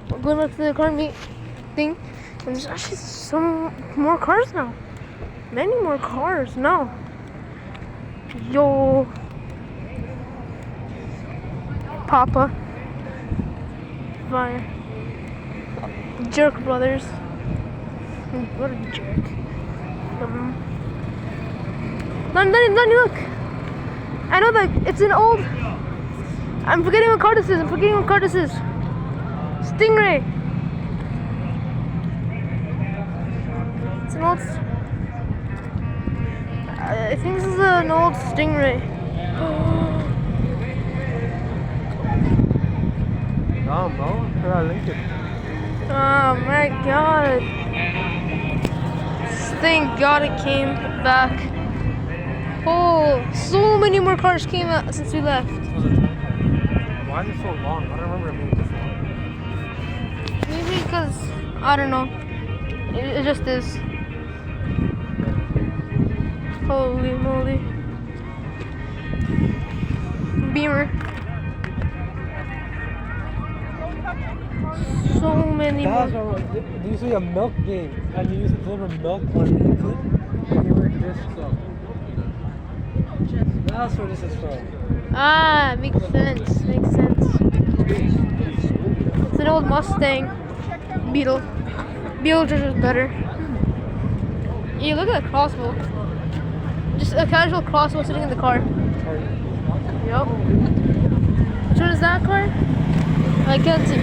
going back to the car meet thing, and there's actually some more cars now. Many more cars now. Yo, Papa, Fire, Jerk Brothers. What a jerk. Nani, look. I know that it's an old. I'm forgetting what car this is. Stingray. It's an old. I think this is an old Stingray. Oh, bro. I linked it. Oh my god. Thank God it came back. Oh, so many more cars came out since we left. Why is it so long? I don't remember it being this long. Maybe because, I don't know. It just is. Holy moly. Beamer. So many more. Do you see a milk game and you used to deliver milk on the food? You were this stuff. That's where this is from. Ah, makes sense. It's an old Mustang Beetle. Beetle just is better. Yeah, look at the crossbow. Just a casual crossbow sitting in the car. Yup. Which one is that car? I can't see.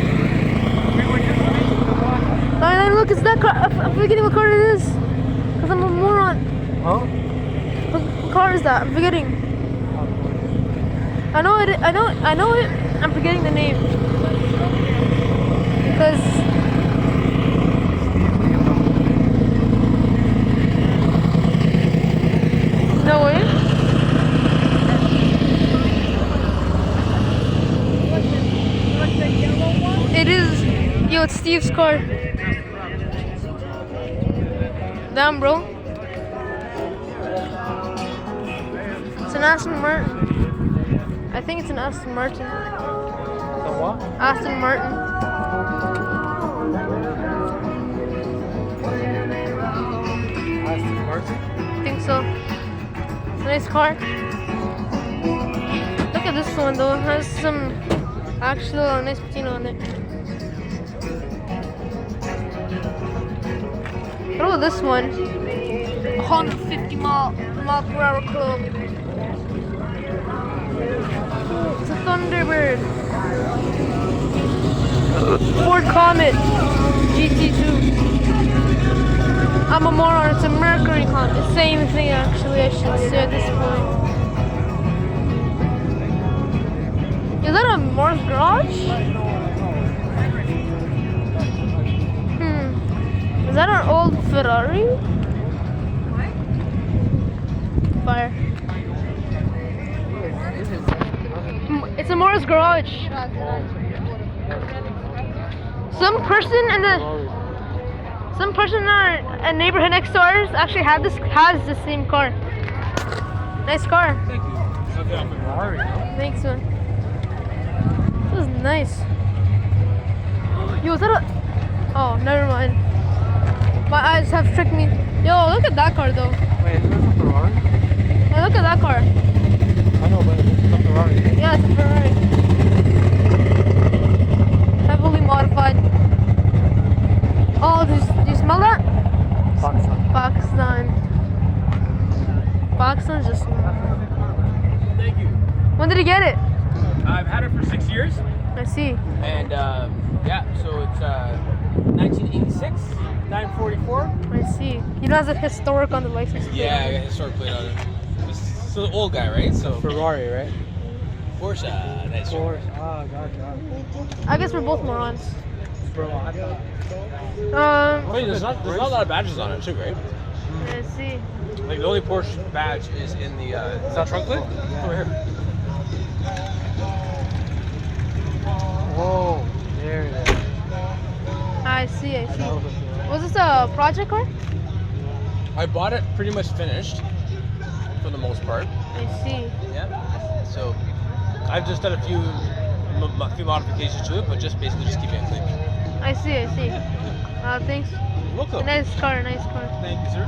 Look, it's that car. I'm forgetting what car it is. Because I'm a moron. Huh? What car is that? I'm forgetting. I know it. I'm forgetting the name. Because no way. It is. Yo, it's Steve's car. Damn, bro. It's an Aston Martin. I think it's an Aston Martin. A what? Aston Martin. Aston Martin? I think so. It's a nice car. Look at this one though. It has some actual nice patina on it. What about this one? 150 mile per hour club. It's a Thunderbird. Ford Comet GT2. I'm a moron. It's a Mercury Comet. Same thing actually. I should say at this point. Is that a Mars Garage? Is that our old Ferrari? Fire. It's a Mars Garage. Some person in our neighborhood next to ours actually has the same car. Nice car. Thank you. Ferrari. Thanks, man. This is nice. Yo, is that a... Oh, never mind. My eyes have tricked me. Yo, look at that car though. Wait, is this a Ferrari? Hey, look at that car. I know, but it's a Ferrari. Yeah, it's a Ferrari. Heavily modified. Oh, do you smell that? Pakistan. Pakistan's just... Thank you. When did he get it? I've had it for 6 years. I see. And yeah, so it's 1986, 944. I see. He has a historic on the license plate. Yeah, I got historic plate on it. So the old guy, right? So Ferrari, right? Porsche, nice. Porsche. Ah, gotcha. I guess we're both morons. Bro, I thought... Wait, there's not a lot of badges on it too, right? I see. Like the only Porsche badge is in the is that trunk lid? Over here. Whoa, there it is. I see. Was this a project car? I bought it pretty much finished, for the most part. I see. Yeah. So I've just done a few modifications to it, but just basically just keeping it clean. I see. Thanks. Welcome. Nice car. Thank you, sir.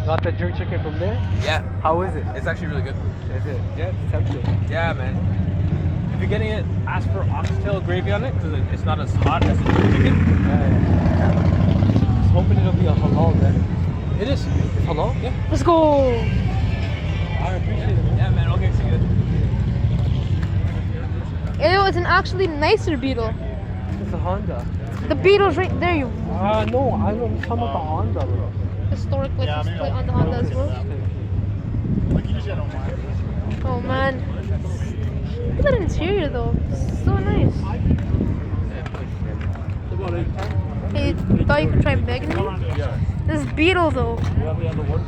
Got the jerk chicken from there? Yeah, How is it? it's actually really good. Is it? Yeah, it's tempting. Yeah, man. If you're getting it, ask for oxtail gravy on it because it's not as hot as the jerk chicken. Just hoping it'll be a halal then. It is. It's halal? Yeah. Let's go. I appreciate it, man. Yeah, man. Okay, see you. It's an actually nicer Beetle. It's a Honda. The Beetle's right there. You No, I'm talking about the Honda, bro. historic license plate on the Honda as well. Oh man, look at that interior though. So nice. Hey, you thought you could try begging me? This Beetle though.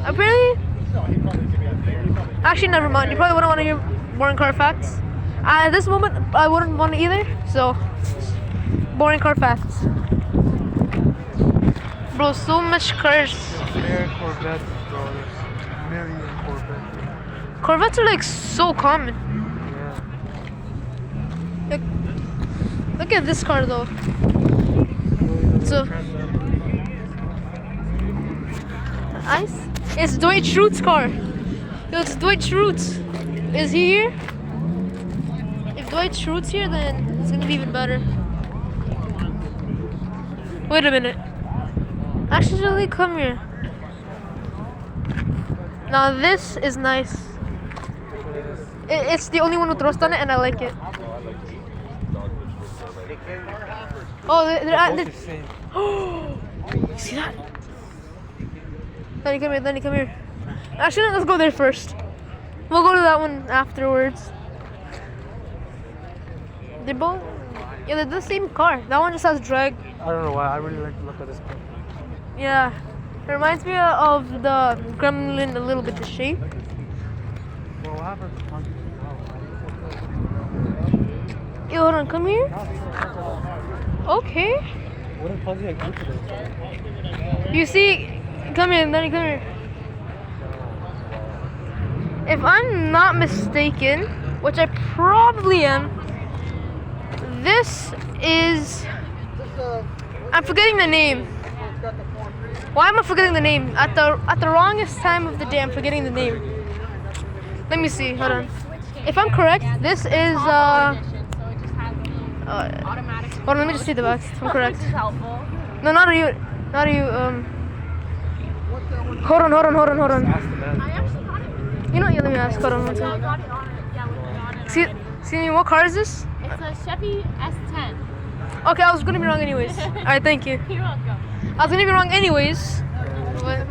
Apparently. Actually, never mind. You probably wouldn't want to hear boring car facts. At this moment, I wouldn't want to either. So, boring car facts. Bro, so much cars. Rare Corvettes, bro. There's a million Corvettes. Corvettes are like so common. Yeah. Look at this car though. So, nice. It's Dwight Schrute's car. Yo, it's Dwight Schrute. Is he here? If Dwight Schrute's here, then it's gonna be even better. Wait a minute. Actually, come here. Now this is nice. It's the only one with rust on it, and I like it. Oh, they're at the. See that? Danny, come here. Actually, let's go there first. We'll go to that one afterwards. They're both. Yeah, they're the same car. That one just has drag. I don't know why. I really like the look of this car. Yeah. It reminds me of the Gremlin a little bit, the shape. Well, what happened to Honda? Yo, hold on, come here. Okay. What did Fuzzy agree to this? You see, come here, Danny, come here. If I'm not mistaken, which I probably am, this is. I'm forgetting the name. Why am I forgetting the name? At the wrongest time of the day, I'm forgetting the name. Let me see. Hold on. If I'm correct, this is hold on. Let me just see the box. If I'm correct. No, not you. Hold on. Ask the man. You know what? Yeah, let me ask. Hold on. One second. See me? What car is this? It's a Chevy S10. Okay, I was gonna be wrong anyways. All right, thank you. You're welcome. I was gonna be wrong anyways. But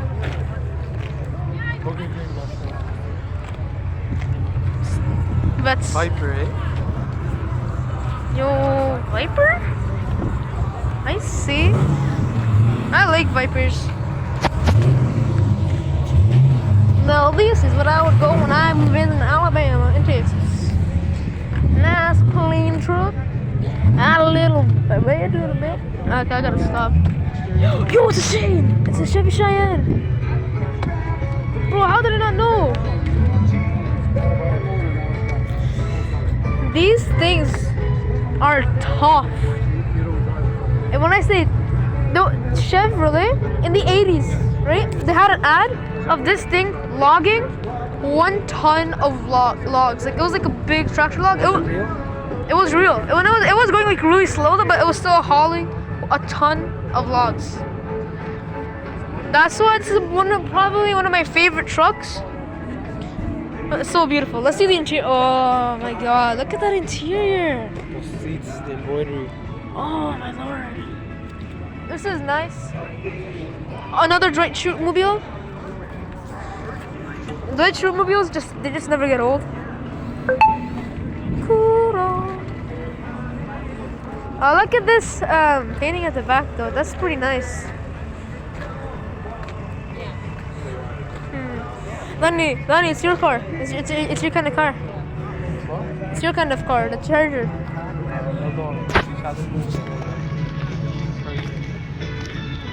that's Viper, eh? Yo, Viper? I see. I like Vipers. Now this is what I would go when I move in Alabama and Texas. Nice clean truck. Add a little bed to the bed. Okay, I gotta stop. Yo, it's a Cheyenne. It's a Chevy Cheyenne. Bro, how did I not know? These things are tough. And when I say Chevrolet in the 80s, right? They had an ad of this thing logging 1 ton of logs. Like it was like a big tractor log. It was real. It was going like really slow, but it was still hauling a ton of logs. That's why it's probably one of my favorite trucks. It's so beautiful. Let's see the interior. Oh my god, look at that interior. Those seats, the embroidery. Oh my lord. This is nice. Another Dwight Schrute mobile. Dwight Schrute mobiles they just never get old. Cool. Oh, look at this painting at the back though. That's pretty nice. Lenny, it's your car. It's your kind of car. It's your kind of car. The Charger.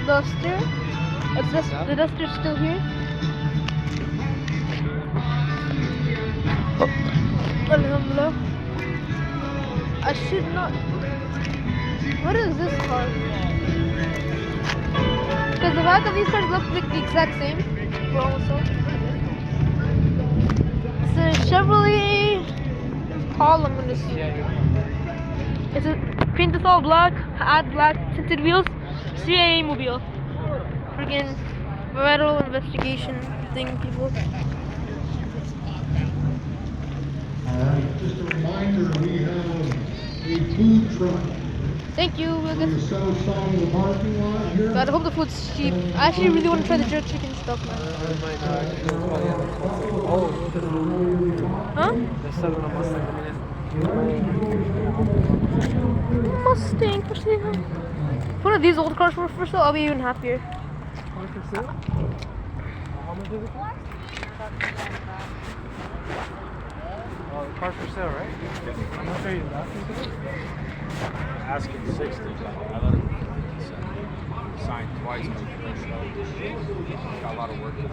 Duster. The Duster's still here. Alhamdulillah. I should not. What is this car? back of these cars look like the exact same. For almost all. It's a Chevrolet Impala, I'm gonna see. It's a painted all black, add black tinted wheels, CIA mobile. Friggin' federal investigation thing, people. Alright, just a reminder, we have a food truck. Thank you. We'll We're get. set aside in the parking lot here. God, I hope the food's cheap. I actually really want to try the jerk chicken stuff, man. Oh, Huh? they're selling a Mustang. Mustang for sale. If one of these old cars were for sale, I'll be even happier. How much is it? Oh, the car's for sale, right? How much are you asking for it? Asking 60. I let him sign twice, but got a lot of work to do.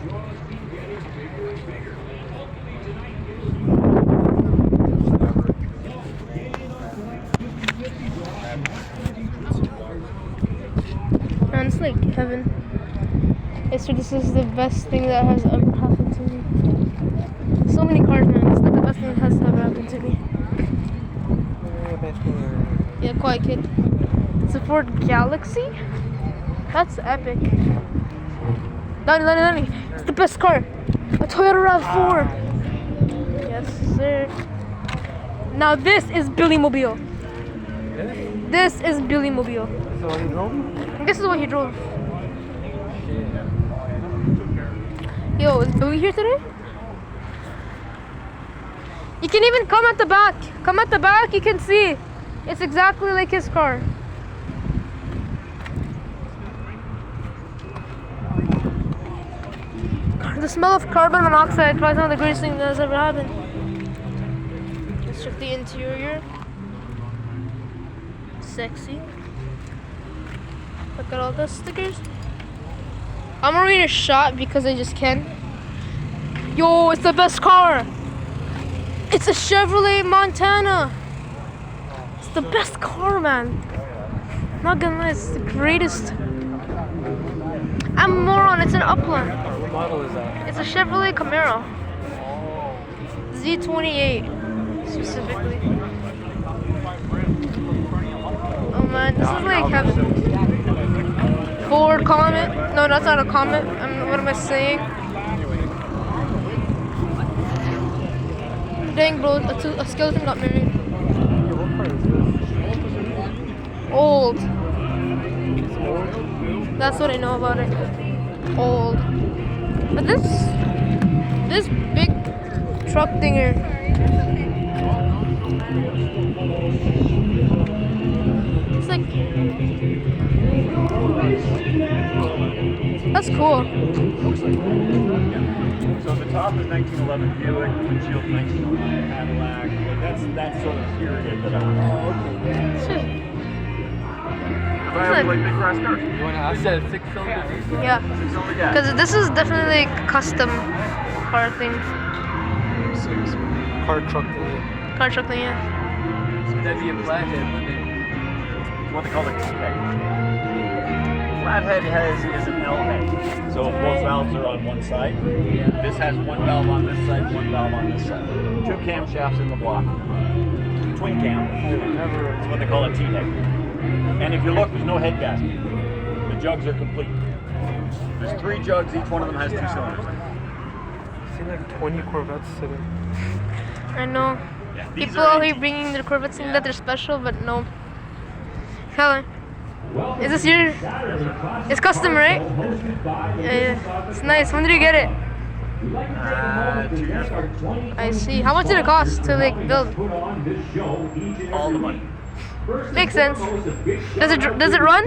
Man, it's like heaven. This is the best thing that has ever happened to me. So many cars, man. It's like the best thing that has ever happened to me. Yeah, quiet kid. It's a Ford Galaxy? That's epic. Danny. It's the best car. A Toyota RAV4. Yes, sir. Now this is Billy Mobile. This is Billy Mobile. So what you drove? This is what he drove. Yo, is Billy here today? You can even come at the back. Come at the back, you can see. It's exactly like his car. The smell of carbon monoxide is probably one of the greatest things that has ever happened. Let's check the interior. Sexy. Look at all the stickers. I'm gonna read a shot because I just can. Yo, it's the best car. It's a Chevrolet Montana. It's the best car, man. Not gonna lie, it's the greatest. I'm a moron, it's an Upland. What model is that? It's a Chevrolet Camaro. Z28, specifically. Oh man, this is like heaven. Forward comment. No, that's not a comment. What am I saying? Dang, bro, a skeleton got married. Old. That's what I know about it. Old. But this big truck thinger. It's like, that's cool. So the top is 1911 Buick, windshield 1909 Cadillac. That's sort of period that I'm. Shit. I have like big grass cars. You want to ask that 6 cylinders? Yeah. Six-cylinder gas. Because this is definitely like custom car thing. Car truck thing. Car truck thing, yeah. That'd be a flathead, wouldn't it? What they call a T-head. Flathead is an L head. So if both valves are on one side, this has one valve on this side, one valve on this side. 2 camshafts in the block. Twin cam. It's what they call a T-head. And if you look, there's no head gasket. The jugs are complete. There's 3 jugs, each one of them has 2 cylinders. I've seen like 20 Corvettes sitting. I know. Yeah, these People are out here antique. bringing their Corvettes saying that they're special, but no. Helen, is this your? It's custom, right? Yeah. It's nice. When did you get it? 2 years ago. I see. How much did it cost to like build? All the money. Makes sense. Does it run?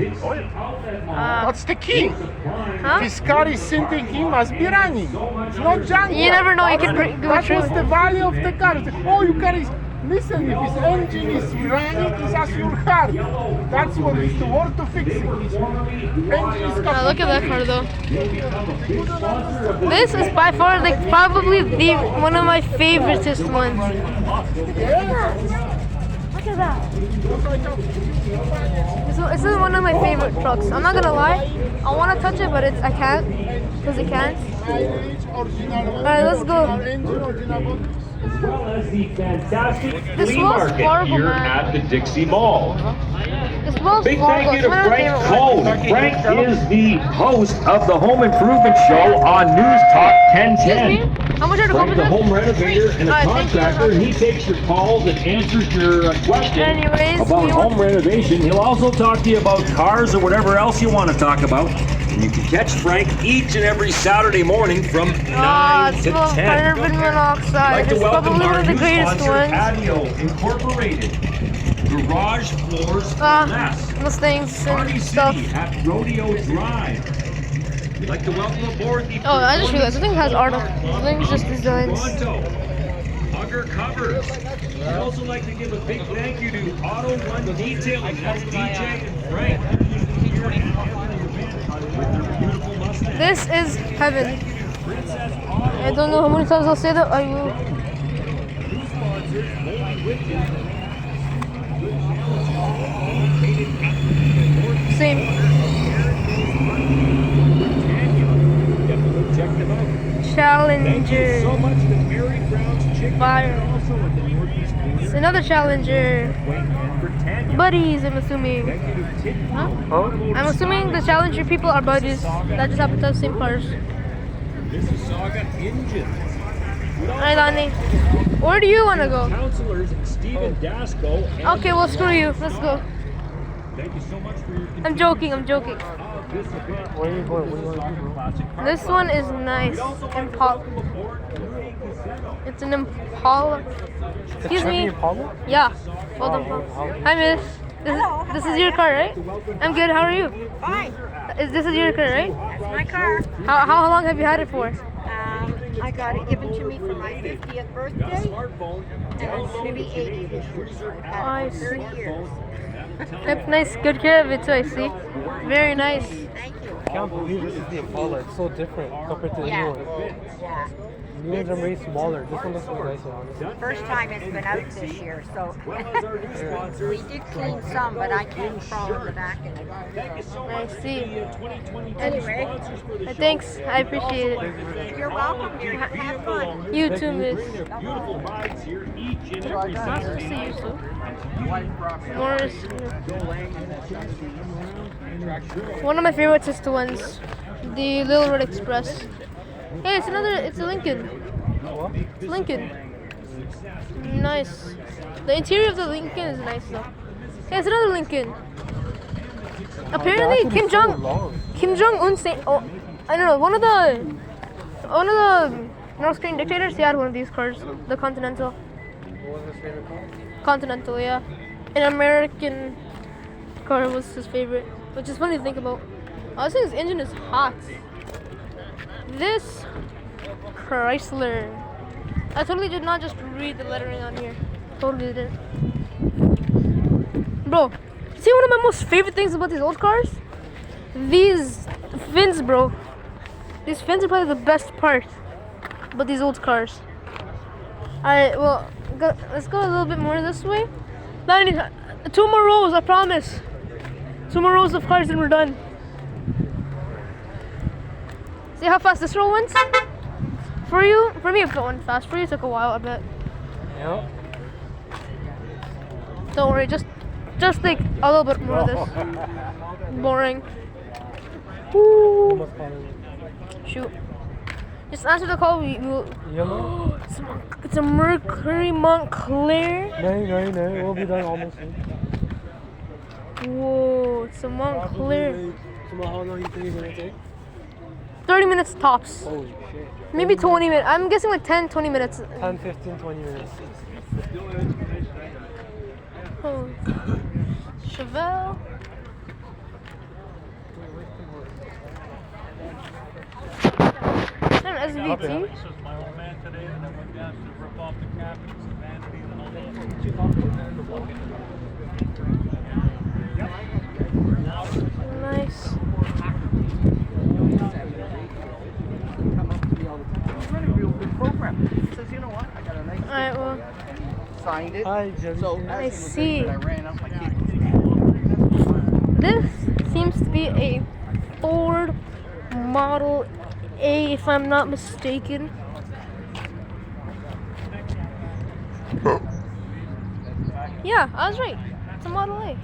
That's the key. Huh? This car is sitting, he must be running. It's not junk. You never know. You can do it That true. was the value of the car. Oh, you can listen. If his engine is running, it's as your heart. That's what it's the word to fix it. His engine is Look at that car though. This is by far like probably one of my favoritist ones. Yeah. Look at at that. This is one of my favorite trucks. I'm not gonna lie. I want to touch it, but I can't because it can't. Alright, let's go. As well as the fantastic This flea was market horrible, here man. at the Dixie Mall. This smells Big horrible. thank you to It's one of my Frank favorite Cone. ones. Frank is the host of the Home Improvement Show on News Talk Excuse 1010. me? How much are the Frank's a home compliments? renovator and a Alright, thank you. contractor, and he takes your calls and answers your questions Anyways, about we want- home renovation. He'll also talk to you about cars or whatever else you want to talk about. And you can catch Frank each and every Saturday morning from 9 it to smells 10. carbon I'd monoxide. like to It's welcome probably one our of the new greatest sponsor, ones. Patio Incorporated. Garage floors for less. Mustangs Party and stuff. City at Rodeo Drive. We'd like to welcome aboard the Oh, I just realized, I think it has art on it. I think it's just designs. Toronto. Hugger Covers. I'd also like to give a big thank you to Auto One Detailing. That's DJ and Frank. With their beautiful Mustang. This is heaven. I don't know how many times I'll say that. I will. Same. Definitely check them out. Thank you so Challenger. much to Mary Brown's Chicken. Fire. Also at the Northeast It's another Challenger. Britannia. Buddies, I'm assuming. Thank you to Tidwell. Huh? I'm assuming the Challenger people are buddies that just happen to have the same cars. Mississauga Engine. Alright, Donnie. Where do you want to go? Counselors Stephen Dasco. and Okay, well, screw you. Let's go. Thank you so much for your I'm joking, I'm joking. this event. Where are you going? What do you want to do, bro? Classic car. This one is nice. Impala. It's an Impala. Excuse Chevy me. Impala? Yeah. Hold on. Hi, miss. This is your car, right? I'm good. How are you? Fine. This is your car, right? That's my car. How long have you had it for? I got it given to me for my 50th birthday, and it's going to be 80 this year. So I've had it for 30 years. That's nice. Good care of it too, I see. Very nice. Thank you. I can't believe this is the Impala. It's so different compared to the Yeah. new one. Yeah. The new ones are way smaller. This one looks nicer, honestly. First time it's been out this year, so we did clean some, but I can't crawl in the back anymore. I see. Anyway, Thanks. I appreciate it. you're welcome, dear. Have fun. You too, miss. Beautiful rides here each and every Nice to Saturday. see you too. Morris. One of my favorites is the ones, the Little Red Express. Hey, it's a Lincoln. It's Lincoln. Nice. The interior of the Lincoln is nice though. Hey, it's another Lincoln. Apparently, Kim Jong-un say, oh, I don't know, one of the North Korean dictators, he had one of these cars, the Continental. What was his favorite car? Continental, yeah. An American car was his favorite, which is funny to think about. I think this engine is hot. This Chrysler. I totally did not just read the lettering on here. Totally didn't. Bro, see one of my most favorite things about these old cars? These fins, bro. These fins are probably the best part about these old cars. Alright, well, let's go a little bit more this way. Now, 2 more rows, I promise. 2 more rows of cars and we're done. See how fast this row went? For me it went fast. For you it took a while, I bet. Yeah. Don't worry, just like a little bit more of this. Boring. Woo. Shoot. Just answer the call. We will. Yellow? It's a Mercury Montclair. No. We'll be done almost soon. Whoa, it's a Montclair. So how long do you think it's gonna take? 30 minutes tops. Holy shit. Maybe 20 minutes. I'm guessing like 10, 20 minutes. 10, 15, 20 minutes. Oh. Chevelle. Is that an SVT? This was my old man today, and I went down to rip off the cap and some vanity and all that. Nice. It's a really real good program. He says, you know what? I got a nice Alright, well, find it. Hi, Jelly. So I see. I ran up my kid. This seems to be a Ford Model A, if I'm not mistaken. Yeah, I was right. It's a Model A.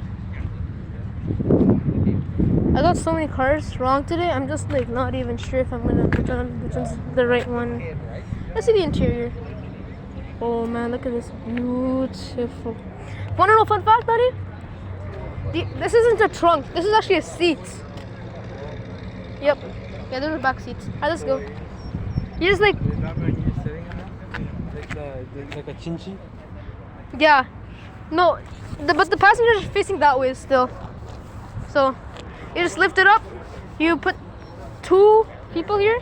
I got so many cars wrong today. I'm just like not even sure if I'm gonna which one's the right one. Let's see the interior. Oh man, look at this, beautiful. Wanna know a fun fact, Daddy? This isn't a trunk. This is actually a seat. Yep. Yeah, those are back seats. Alright, let's go. You just like, Is that what you're sitting on? Like a chinchi? yeah. No, but the passengers are facing that way still. So, you just lift it up. You put 2 people here,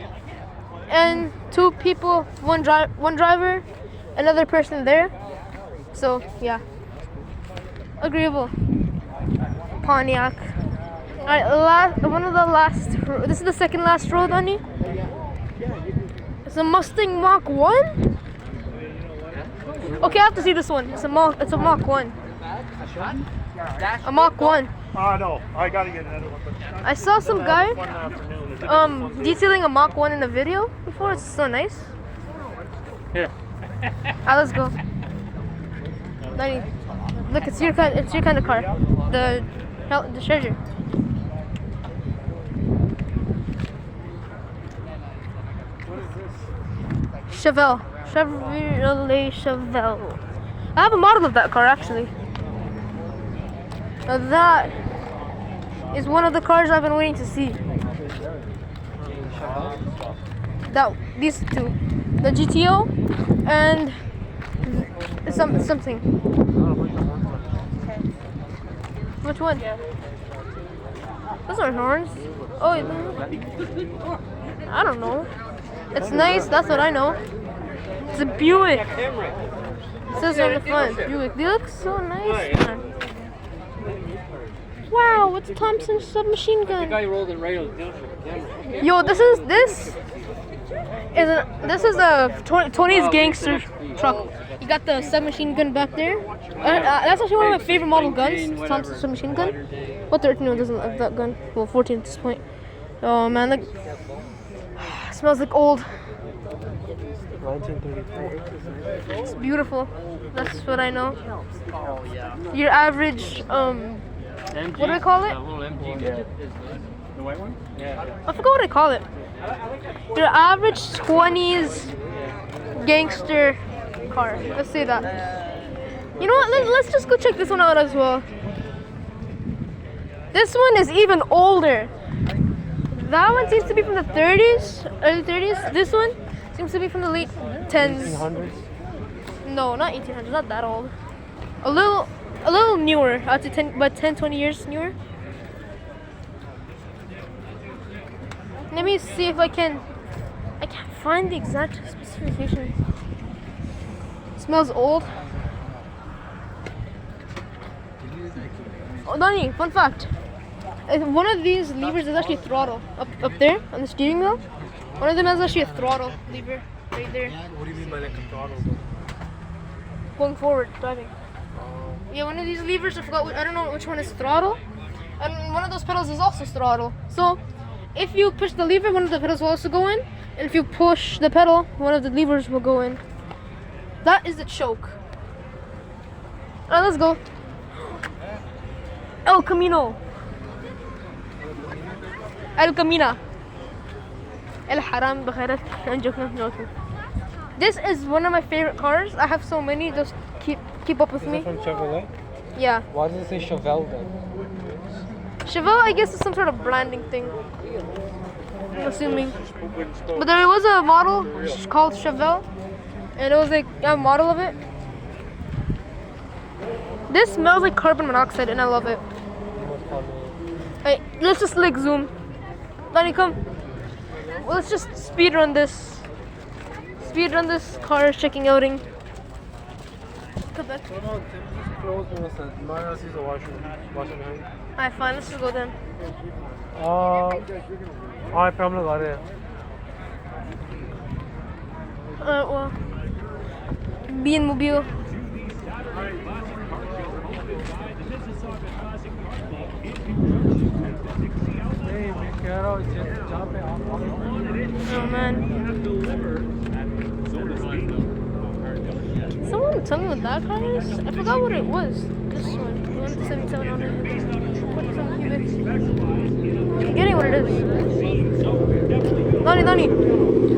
and 2 people, one driver, another person there. So, yeah. Agreeable. Pontiac. Alright, this is the second last row, Donnie. It's a Mustang Mach 1? Okay, I have to see this one. It's a Mach 1. A Mach 1. No, I gotta get another one. But I saw some guy one afternoon. detailing a Mach 1 in a video before. It's so nice. Here. Let's go. Danny, look, it's your kind of car. The Charger. Chevelle. Chevrolet Chevelle. I have a model of that car actually. Now that is one of the cars I've been waiting to see. These 2, the GTO and something. Which one? Those are horns. Oh, I don't know. It's nice. That's what I know. It's a Buick. It says on the front, Buick. They look so nice, man. Wow, it's a Thompson submachine gun. rolled it right on the camera. Yo, this is a Tony's gangster truck. You got the submachine gun back there. That's actually one of my favorite model guns, Thompson submachine gun. What 13-year-old doesn't have that gun? Well, 14 at this point. Oh man, look. It smells like old. 1933. It's beautiful. That's what I know. Your average, what do I call it? Little MG. The white one? Yeah. I forgot what I call it. Your average 20s gangster car. Let's say that. You know what? Let's just go check this one out as well. This one is even older. That one seems to be from the 30s, early 30s. This one seems to be from the late 10s. 1800s? No, not 1800s. Not that old. A little newer. I'd say 10, 20 years newer. Let me see if I can't find the exact specifications. It smells old. Oh, Donnie, fun fact. One of these levers is actually a throttle. Up there on the steering wheel. One of them is actually a throttle lever right there. What do you mean by like a throttle? Going forward, driving. Yeah, one of these levers, I don't know which one is throttle. And one of those pedals is also throttle. So, if you push the lever, one of the pedals will also go in. And if you push the pedal, one of the levers will go in. That is the choke. Alright, let's go. El Camino. El Camina. El Haram Bakharat. I'm joking. This is one of my favorite cars. I have so many, just keep up with me. Is it from Chevrolet? Yeah. Why does it say Chevelle then? Chevelle, I guess, is some sort of branding thing. I'm assuming. But there was a model called Chevelle, and it was like a model of it. This smells like carbon monoxide, and I love it. Hey, let's just like zoom. Donnie, come. Well, let's just speed run this. Speed run this car checking outing. Quebec. Alright, fine. Let's just go then. I probably got it. Well, Bien Mobile. Hey, Mikado, just jump it off. Oh man. Someone tell me what that car is? I forgot what it was. This one. The one with the 7700. 47 cubics. I'm getting what it is. Lonnie.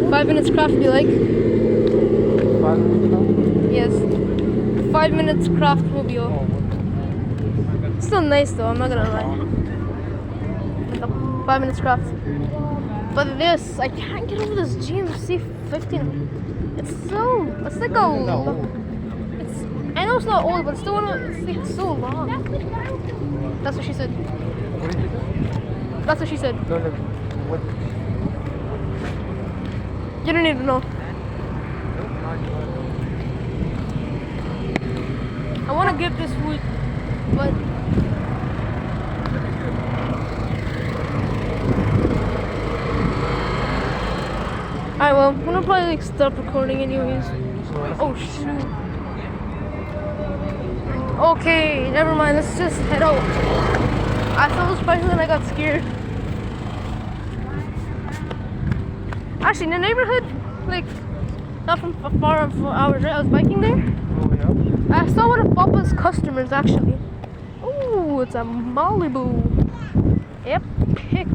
5 minutes craft be like? 5 minutes Yes. 5 minutes craft mobile. It's still nice though, I'm not gonna lie. 5 minutes craft. But this, I can't get over this GMC 15. It's like a. I know it's not old, but it's still it's like so long. That's what she said. That's what she said. No, what? You don't need to know. I want to get this wood, but alright, well, I'm gonna probably like stop recording anyways. Oh shoot. Okay, never mind. Let's just head out. I saw those prices and I got scared. Actually, in the neighborhood, like not from far off hours, right? I was biking there. Oh, yeah. I saw one of Papa's customers actually. Oh, it's a Malibu. Epic.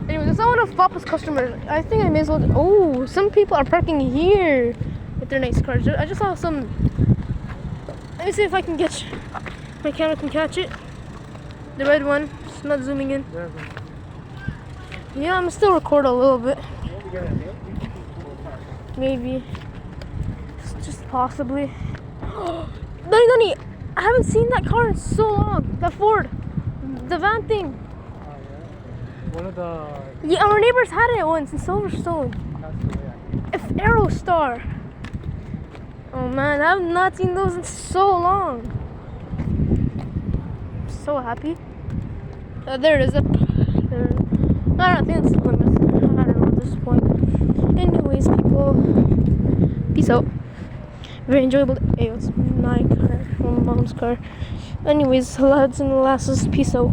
Anyways, I saw one of Papa's customers. I think I may as well. Oh, some people are parking here with their nice cars. I just saw some. Let me see if I can get my camera can catch it. The red one. It's not zooming in. Yeah, I'm still record a little bit. Maybe. It's just possibly. Nani, I haven't seen that car in so long. That Ford. The van thing. One of the. Yeah, our neighbors had it once in Silverstone. If Aerostar. Oh man, I have not seen those in so long. I'm so happy. There it is. Up there. No, I don't think it's Plymouth. I don't know at this point. Anyways, people, peace out. Very enjoyable. Hey, it's my car, my mom's car. Anyways, lads and lasses, peace out.